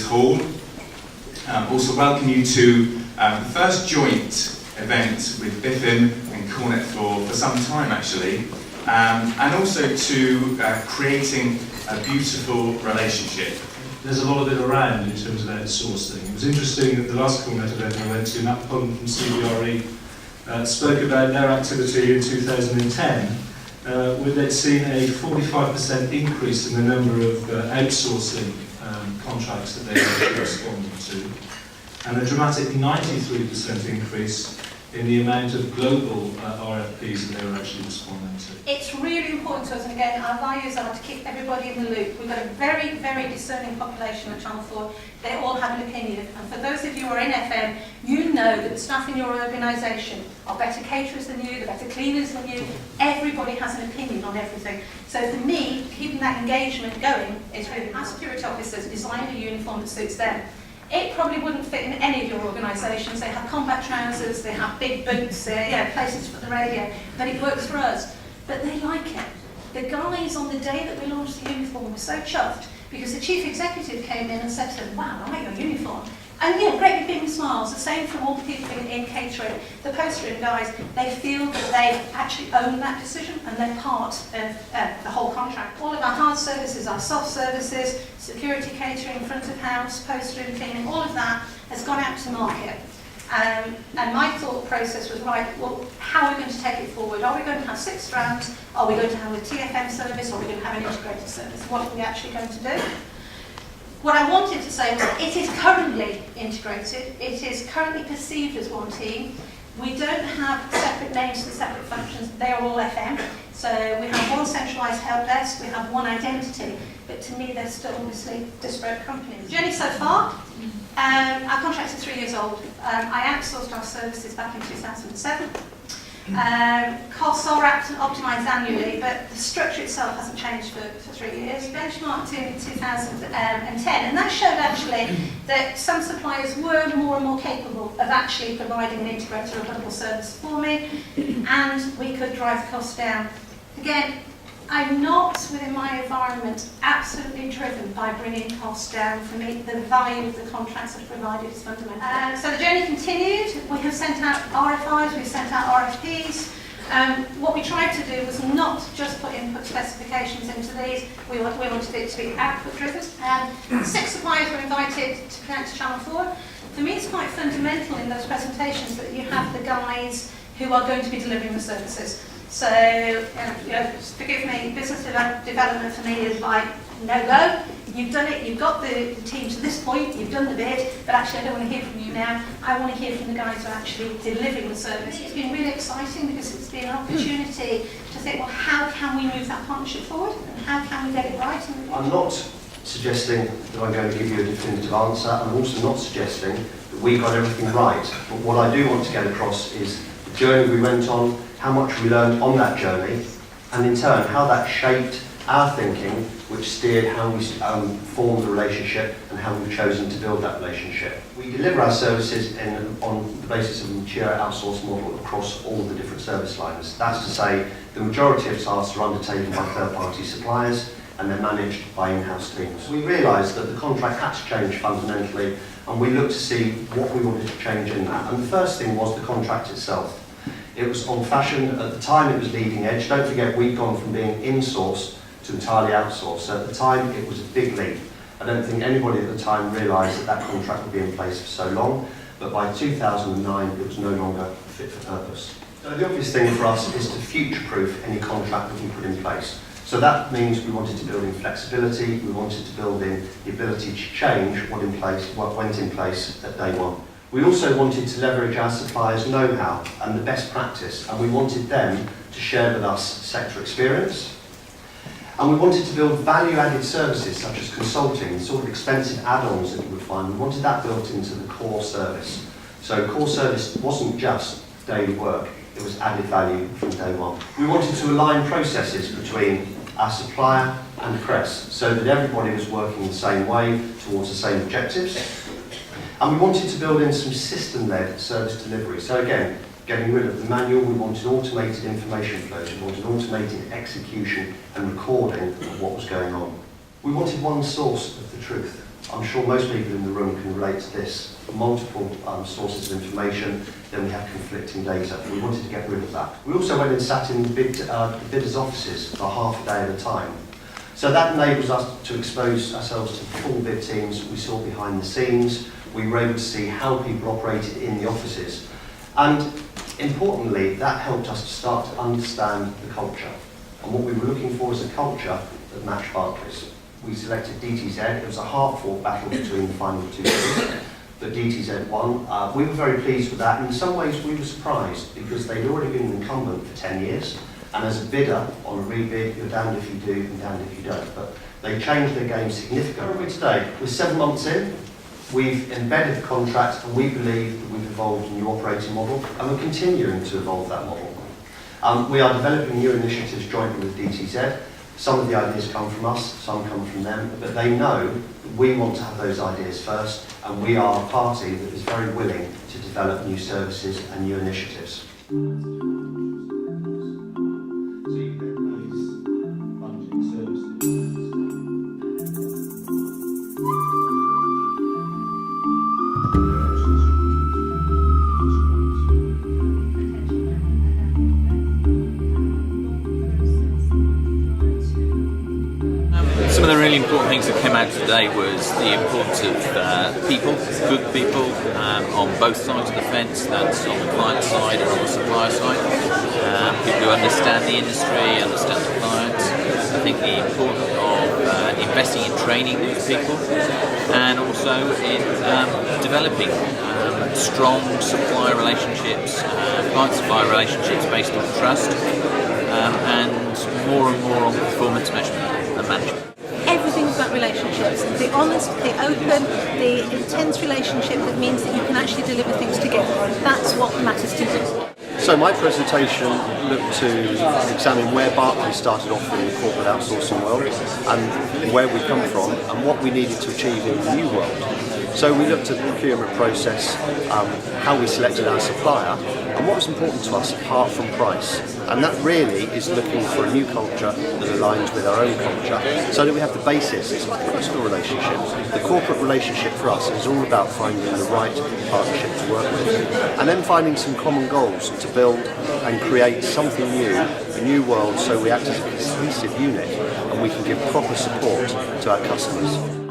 hall. Also welcome you to the first joint event with Biffin and Cornet for some time actually, and also to creating a beautiful relationship. There's a lot of it around in terms of outsourcing. It was interesting that the last Cornet event I went to, Matt Pun from CBRE spoke about their activity in 2010, where they'd seen a 45% increase in the number of outsourcing contracts that they were responding to, and a dramatic 93% increase in the amount of global RFPs that they were actually responding to. It's really important to us, and again, our values are to keep everybody in the loop. We've got a very, very discerning population at Channel 4. They all have an opinion, and for those of you who are in FM, you know that the staff in your organisation are better caterers than you, they're better cleaners than you. Everybody has an opinion on everything. So for me, keeping that engagement going is really, our security officers designed a uniform that suits them. It probably wouldn't fit in any of your organisations. They have combat trousers, they have big boots, places to put the radio, but it works for us. But they like it. The guys on the day that we launched the uniform were so chuffed because the chief executive came in and said to them, "Wow, I like your uniform." And great big smiles, the same from all the people in catering. The post-room guys, they feel that they actually own that decision and they're part of the whole contract. All of our hard services, our soft services, security catering, front of house, post-room cleaning, all of that has gone out to market. And my thought process was, right, well, how are we going to take it forward? Are we going to have 6 strands? Are we going to have a TFM service? Are we going to have an integrated service? What are we actually going to do? What I wanted to say was it is currently integrated. It is currently perceived as one team. We don't have separate names for separate functions. They are all FM. So we have one centralised help desk, we have one identity, but to me they're still obviously disparate companies. The journey so far, our contract is 3 years old. I outsourced our services back in 2007. Costs are optimised annually, but the structure itself hasn't changed for 3 years. We benchmarked in 2010, and that showed actually that some suppliers were more and more capable of actually providing an integrated or bundle service for me, and we could drive the costs down. Again, I'm not, within my environment, absolutely driven by bringing costs down. For me, the value of the contracts that are provided is fundamental. So the journey continued. We have sent out RFIs, we've sent out RFPs. What we tried to do was not just put input specifications into these, we wanted it to be output driven. 6 suppliers were invited to present to Channel 4. For me, it's quite fundamental in those presentations that you have the guys who are going to be delivering the services. So, forgive me, business development for me is like, no go. You've done it, you've got the team to this point, you've done the bid, but actually I don't want to hear from you now. I want to hear from the guys who are actually delivering the service. It's been really exciting because it's been an opportunity to think, well, how can we move that partnership forward? And how can we get it right? I'm not suggesting that I'm going to give you a definitive answer. I'm also not suggesting that we got everything right. But what I do want to get across is the journey we went on, how much we learned on that journey, and in turn how that shaped our thinking, which steered how we formed the relationship and how we've chosen to build that relationship. We deliver our services on the basis of a mature outsourced model across all the different service lines. That's to say, the majority of tasks are undertaken by third-party suppliers and they're managed by in-house teams. We realised that the contract had to change fundamentally, and we looked to see what we wanted to change in that. And the first thing was the contract itself. It was old-fashioned. At the time, it was leading edge. Don't forget, we'd gone from being in-sourced to entirely outsourced. So at the time, it was a big leap. I don't think anybody at the time realised that that contract would be in place for so long. But by 2009, it was no longer fit for purpose. So the obvious thing for us is to future-proof any contract that we put in place. So that means we wanted to build in flexibility. We wanted to build in the ability to change what went in place at day one. We also wanted to leverage our suppliers' know-how and the best practice, and we wanted them to share with us sector experience. And we wanted to build value-added services such as consulting, sort of expensive add-ons that you would find. We wanted that built into the core service. So core service wasn't just daily work, it was added value from day one. We wanted to align processes between our supplier and press so that everybody was working the same way towards the same objectives. And we wanted to build in some system-led service delivery. So again, getting rid of the manual, we wanted automated information flows, we wanted automated execution and recording of what was going on. We wanted one source of the truth. I'm sure most people in the room can relate to this. Multiple sources of information, then we have conflicting data. We wanted to get rid of that. We also went and sat in the bidders' offices for half a day at a time. So that enables us to expose ourselves to full bid teams. We saw behind the scenes. We were able to see how people operated in the offices. And importantly, that helped us to start to understand the culture. And what we were looking for is a culture that matched Barclays. We selected DTZ. It was a hard-fought battle between the final two bidders, but DTZ won. We were very pleased with that. In some ways, we were surprised because they'd already been an incumbent for 10 years. And as a bidder on a rebid, you're damned if you do and damned if you don't. But they changed their game significantly. Where are we today? We're 7 months in. We've embedded the contract, and we believe that we've evolved a new operating model, and we're continuing to evolve that model. We are developing new initiatives jointly with DTZ. Some of the ideas come from us, some come from them, but they know that we want to have those ideas first, and we are a party that is very willing to develop new services and new initiatives. Some of the really important things that came out today was the importance of people, good people, on both sides of the fence. That's on the client side and on the supplier side. People who understand the industry, understand the clients. I think the importance of investing in training these people, and also in developing strong supplier relationships, client-supplier relationships based on trust, and more on performance measurement and management. Everything's about relationships. The honest, the open, the intense relationship that means that you can actually deliver things together. That's what matters to me. So my presentation looked to examine where Barclays started off in the corporate outsourcing world and where we come from and what we needed to achieve in the new world. So we looked at the procurement process, how we selected our supplier, and what was important to us apart from price. And that really is looking for a new culture that aligns with our own culture, so that we have the basis. It's a personal relationship. The corporate relationship for us is all about finding the right partnership to work with, and then finding some common goals to build and create something new, a new world, so we act as a cohesive unit and we can give proper support to our customers.